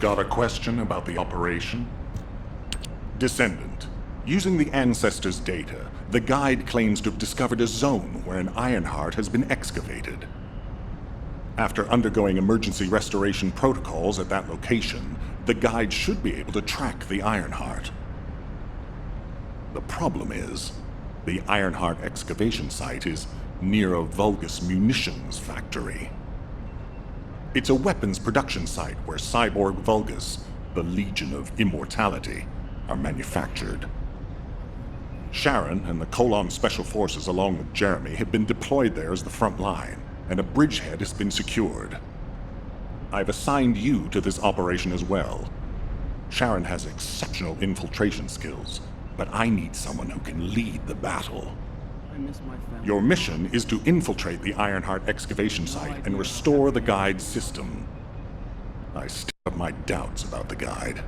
Got a question about the operation? Descendant, using the Ancestors' data, the guide claims to have discovered a zone where an Ironheart has been excavated. After undergoing emergency restoration protocols at that location, the guide should be able to track the Ironheart. The problem is, the Ironheart excavation site is near a Vulgus munitions factory. It's a weapons production site where cyborg Vulgus, the Legion of Immortality, are manufactured. Sharon and the Colon Special Forces along with Jeremy have been deployed there as the front line, and a bridgehead has been secured. I've assigned you to this operation as well. Sharon has exceptional infiltration skills, but I need someone who can lead the battle. Your mission is to infiltrate the Ironheart excavation site and restore the guide's system. I still have my doubts about the guide.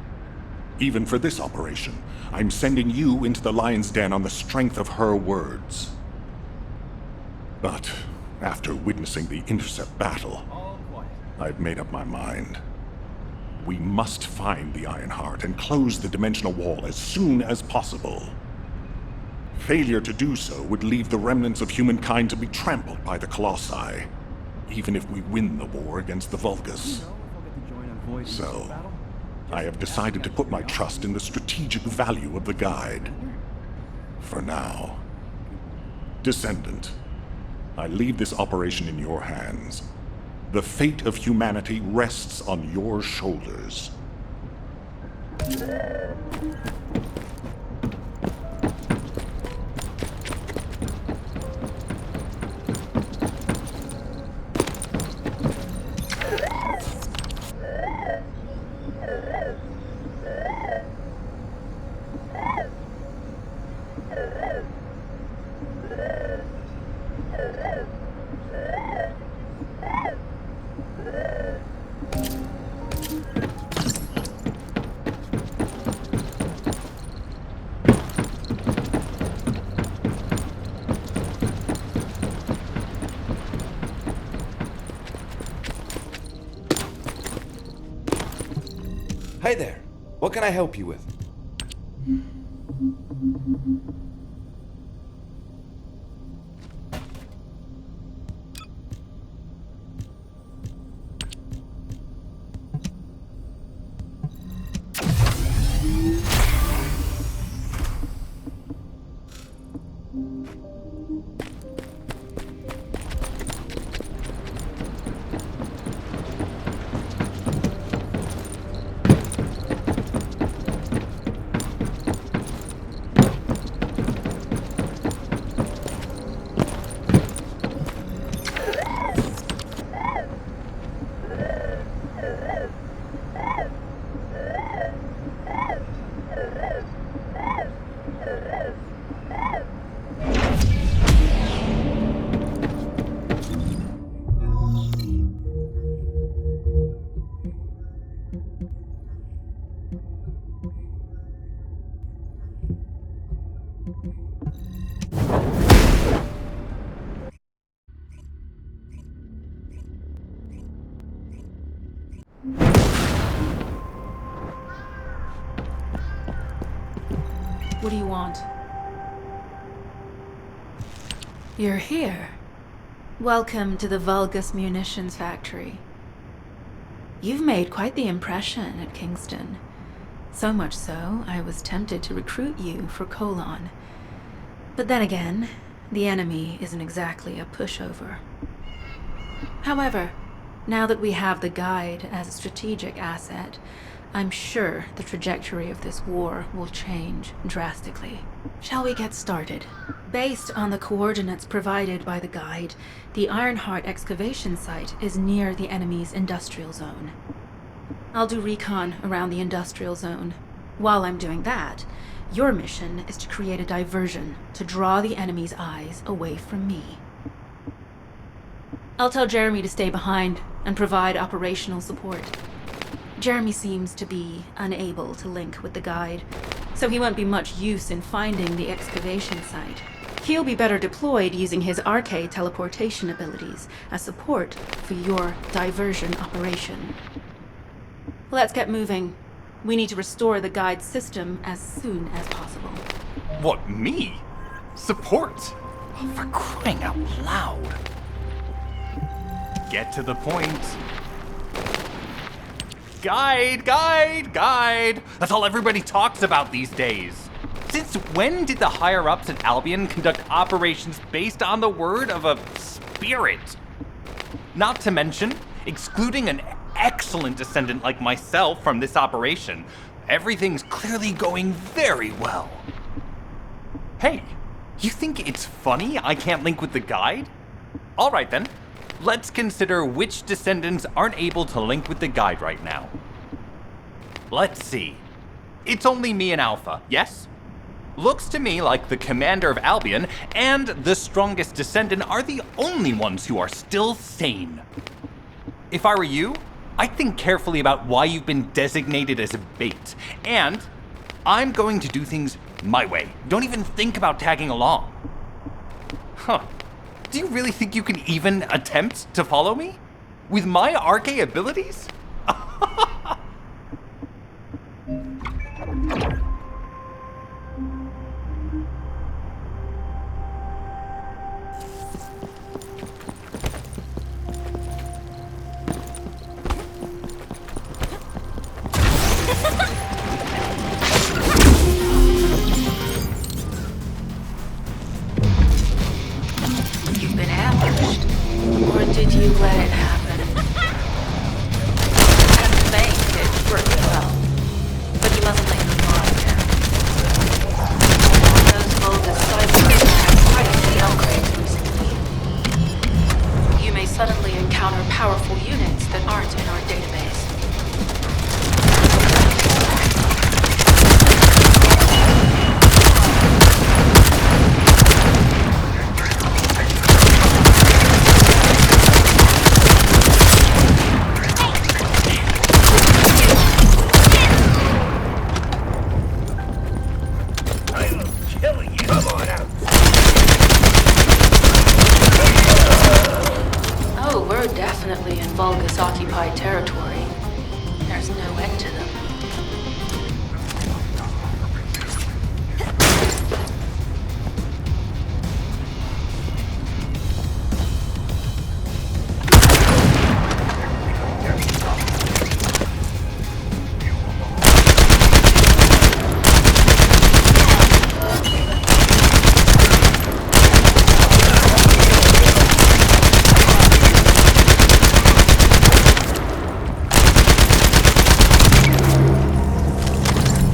Even for this operation, I'm sending you into the Lion's Den on the strength of her words. But after witnessing the intercept battle, I've made up my mind. We must find the Ironheart and close the dimensional wall as soon as possible. Failure to do so would leave the remnants of humankind to be trampled by the Colossi, even if we win the war against the Vulgus. So, I have decided to put my trust in the strategic value of the guide. For now. Descendant, I leave this operation in your hands. The fate of humanity rests on your shoulders. Hi there. What can I help you with? What do you want? You're here. Welcome to the Vulgus Munitions Factory. You've made quite the impression at Kingston. So much so, I was tempted to recruit you for Colon. But then again, the enemy isn't exactly a pushover. However, now that we have the guide as a strategic asset, I'm sure the trajectory of this war will change drastically. Shall we get started? Based on the coordinates provided by the guide, the Ironheart excavation site is near the enemy's industrial zone. I'll do recon around the industrial zone. While I'm doing that, your mission is to create a diversion to draw the enemy's eyes away from me. I'll tell Jeremy to stay behind and provide operational support. Jeremy seems to be unable to link with the guide, so he won't be much use in finding the excavation site. He'll be better deployed using his arcade teleportation abilities as support for your diversion operation. Let's get moving. We need to restore the guide system as soon as possible. What, me? Support? Oh, for crying out loud. Get to the point. Guide! That's all everybody talks about these days. Since when did the higher-ups at Albion conduct operations based on the word of a spirit? Not to mention, excluding an excellent descendant like myself from this operation, everything's clearly going very well. Hey, you think it's funny I can't link with the guide? Alright then, let's consider which descendants aren't able to link with the guide right now. Let's see. It's only me and Alpha, yes? Looks to me like the commander of Albion and the strongest descendant are the only ones who are still sane. If I were you, I'd think carefully about why you've been designated as a bait, and I'm going to do things my way. Don't even think about tagging along. Huh. Do you really think you can even attempt to follow me? With my arcane abilities? You've been ambushed. Or did you let it happen? I don't think it worked well. But you mustn't let your guard down. Those Vulgus cyborgs have quite the upgrade recently. You may suddenly encounter powerful units that aren't in our database. Oh, we're definitely in Vulgus-occupied territory. There's no end to them.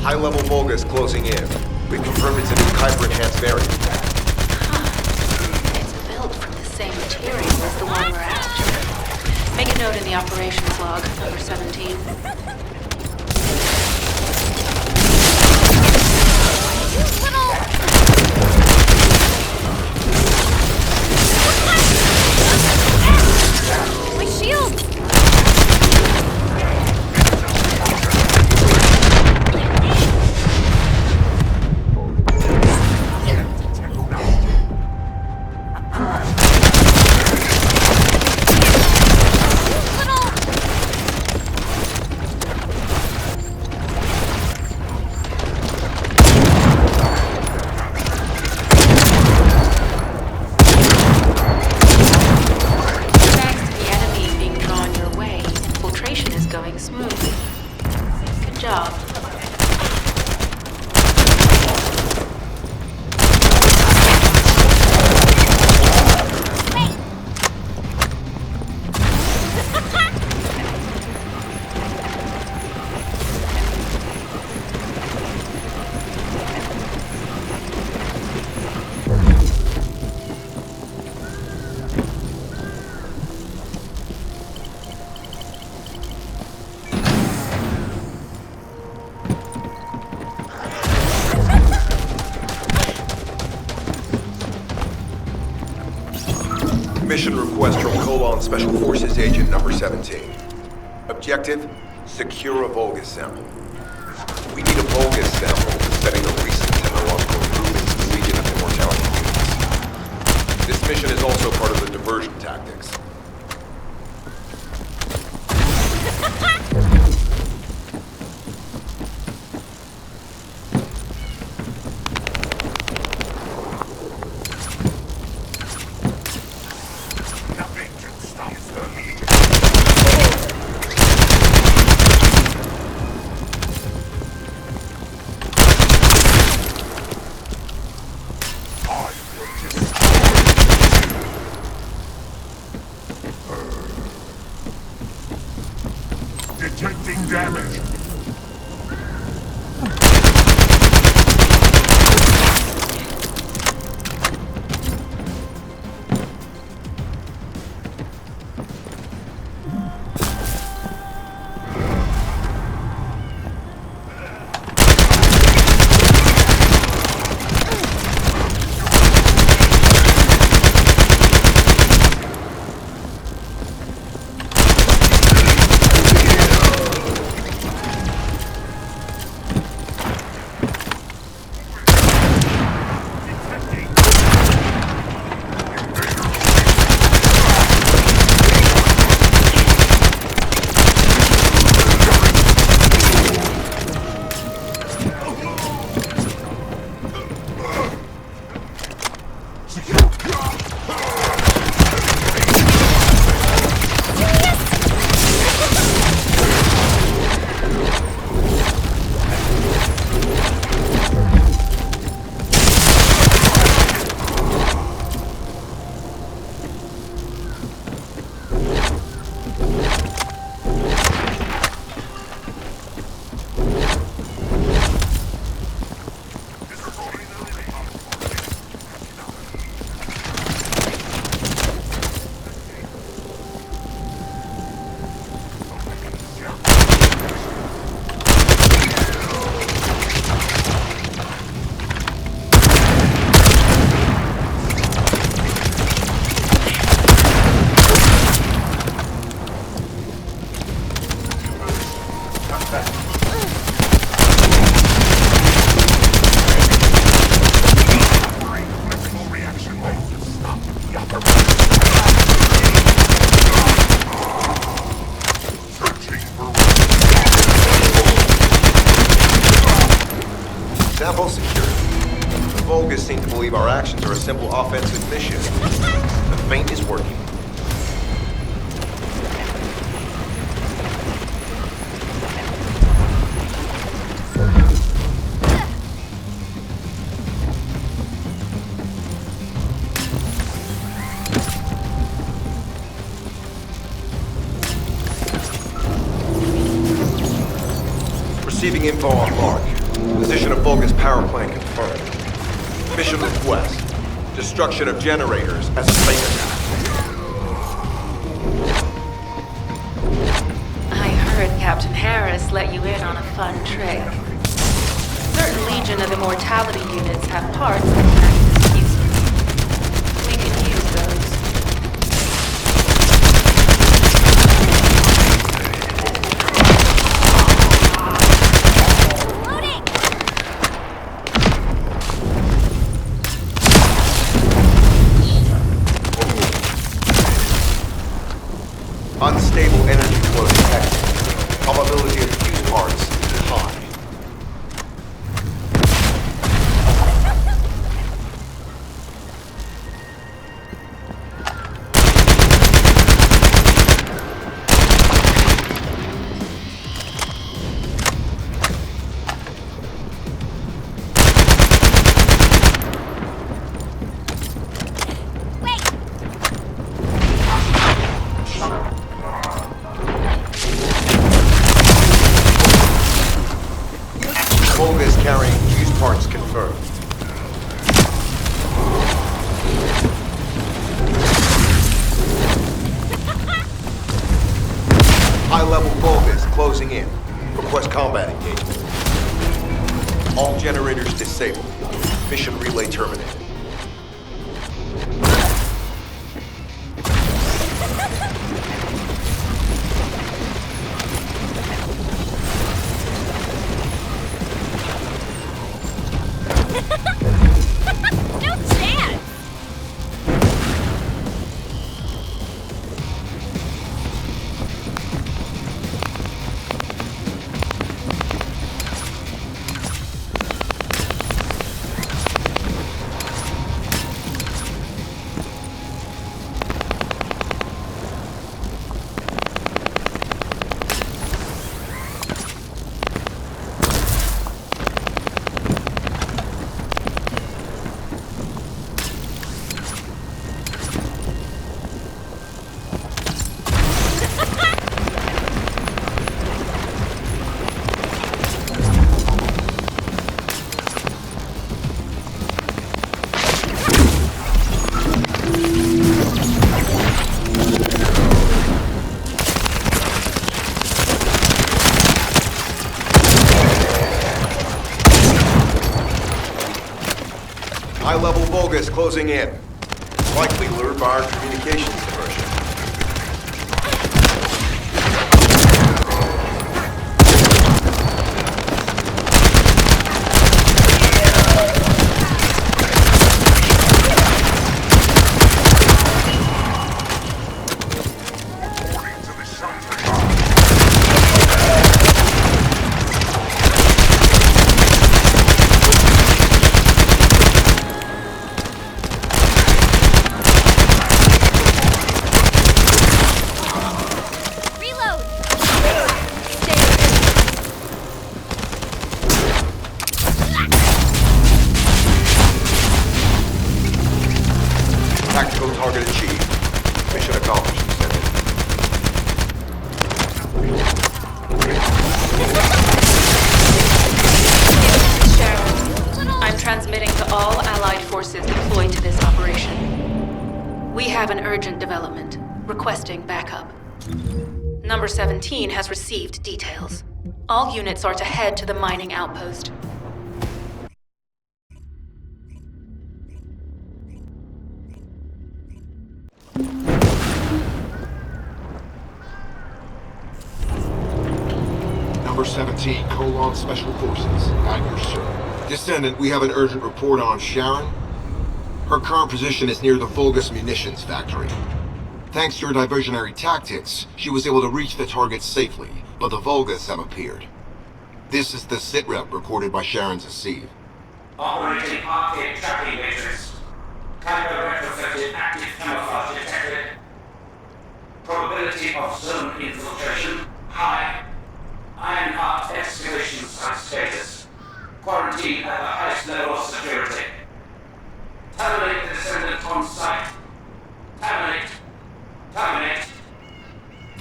High-level Vulgus closing in. We confirm it's a new Kuiper-enhanced variant. It's built from the same material as the one we're after. Make a note in the operations log, number 17. My shield! Thanks to the enemy being drawn your way, infiltration is going smoothly. Good job. Mission request from Colon Special Forces Agent number 17. Objective, secure a Vulgus sample. We need a Vulgus sample setting the recent technological improvements in the Legion of Immortality units. This mission is also part of the diversion tactics. The Vulgus seem to believe our actions are a simple offensive mission. The feint is working. Receiving info on mark. Position of Vulgus power plant confirmed. Mission request. Destruction of generators as a feint attack. I heard Captain Harris let you in on a fun trick. Certain Legion of Immortality units have parts that can act as fuses. We can use those. Unstable energy flow detected. Probability of fuse parts high. Vulgus carrying fuse parts confirmed. High-level Vulgus closing in. Request combat engagement. All generators disabled. Mission relay terminated. Don't stand! High-level Vulgus closing in. Likely lured by our communications diversion. Reload! Tactical target achieved. Mission accomplished. Sharon, I'm transmitting to all Allied forces deployed to this operation. We have an urgent development, requesting backup. Number 17 has received details. All units are to head to the mining outpost. Number 17, Colon Special Forces. At your service. Descendant, we have an urgent report on Sharon. Her current position is near the Vulgus munitions factory. Thanks to her diversionary tactics, she was able to reach the target safely, but the Vulgus have appeared. This is the sitrep recorded by Sharon's Deceive. Operating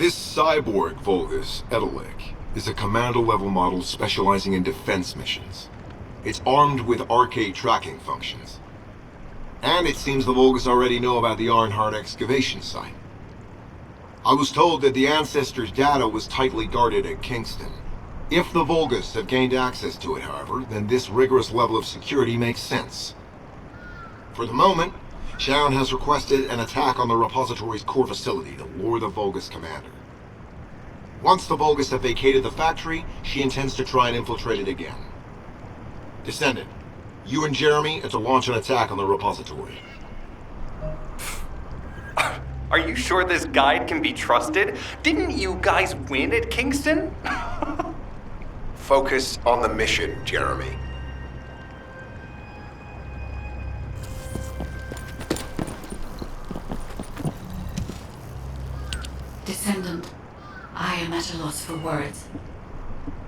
This cyborg Vulgus, Edelik, is a commando-level model specializing in defense missions. It's armed with arcade tracking functions. And it seems the Vulgus already know about the Ironheart excavation site. I was told that the Ancestors' data was tightly guarded at Kingston. If the Vulgus have gained access to it, however, then this rigorous level of security makes sense. For the moment, Sharon has requested an attack on the repository's core facility to lure the Vulgus commander. Once the Vulgus have vacated the factory, she intends to try and infiltrate it again. Descendant, you and Jeremy are to launch an attack on the repository. Are you sure this guide can be trusted? Didn't you guys win at Kingston? Focus on the mission, Jeremy. Descendant, I am at a loss for words.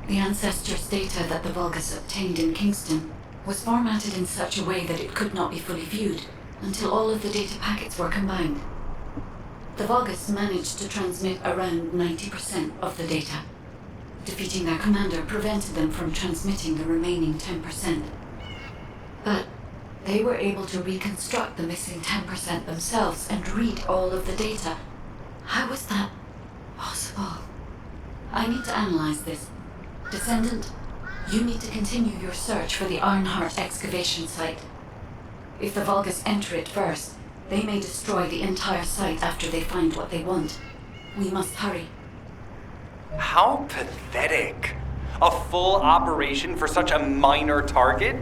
The Ancestors' data that the Vulgus obtained in Kingston was formatted in such a way that it could not be fully viewed until all of the data packets were combined. The Vulgus managed to transmit around 90% of the data. Defeating their commander prevented them from transmitting the remaining 10%. But they were able to reconstruct the missing 10% themselves and read all of the data. How was that possible? I need to analyze this. Descendant, you need to continue your search for the Ironheart excavation site. If the Vulgus enter it first, they may destroy the entire site after they find what they want. We must hurry. How pathetic. A full operation for such a minor target?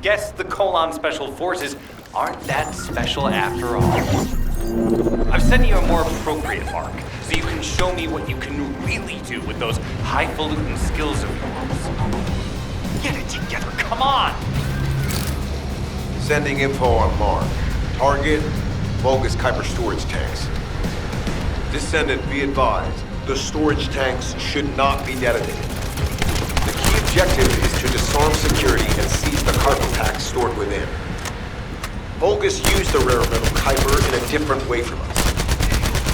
Guess the Colon Special Forces aren't that special after all. I've sent you a more appropriate mark, so you can show me what you can really do with those highfalutin skills of yours. Get it together, come on! Sending info on Mark. Target, Vulgus Kuiper storage tanks. Descendant, be advised, the storage tanks should not be detonated. The key objective is to disarm security and seize the cargo packs stored within. Vulgus use the rare metal Kuiper in a different way from us.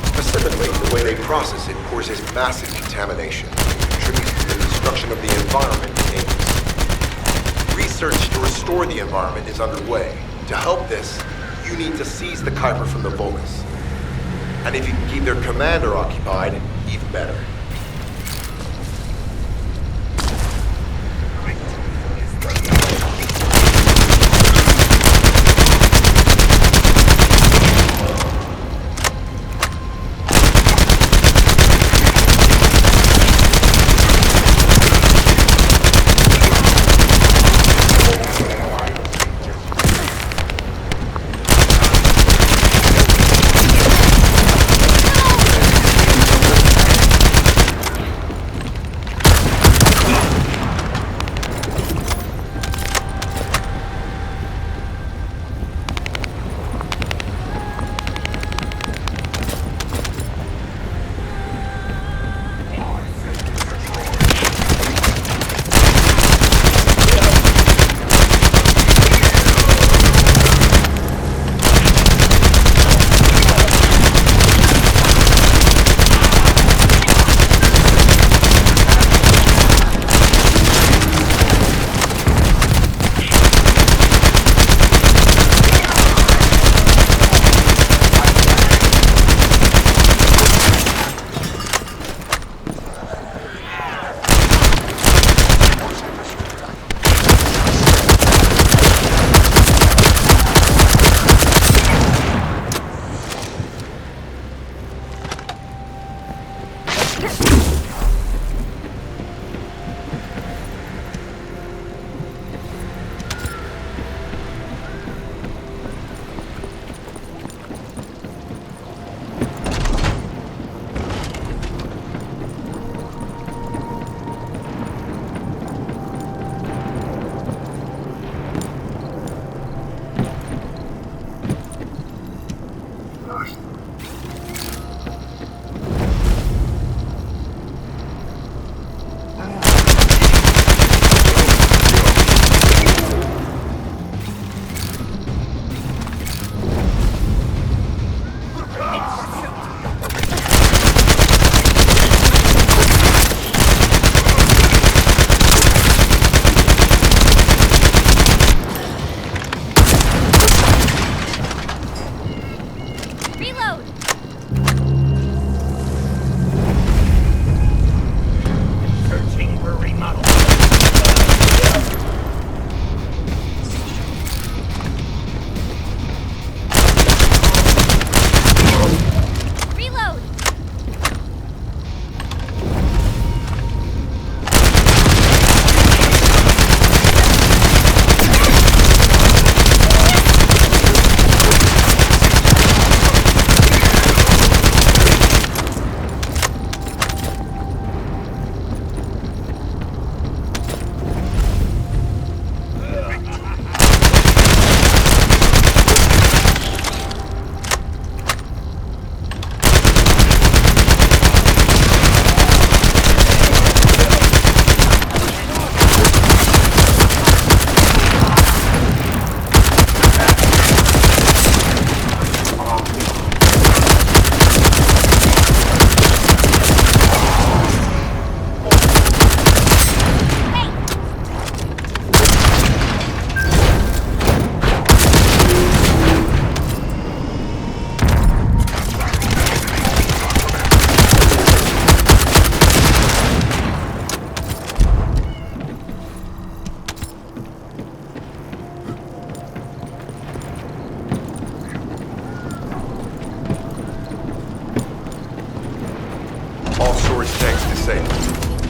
Specifically, the way they process it causes massive contamination, and contributes to the destruction of the environment it aims. Research to restore the environment is underway. To help this, you need to seize the Kuiper from the Vulgus. And if you can keep their commander occupied, even better.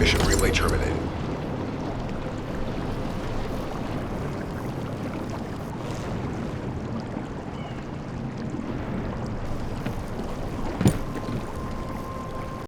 Mission relay terminated.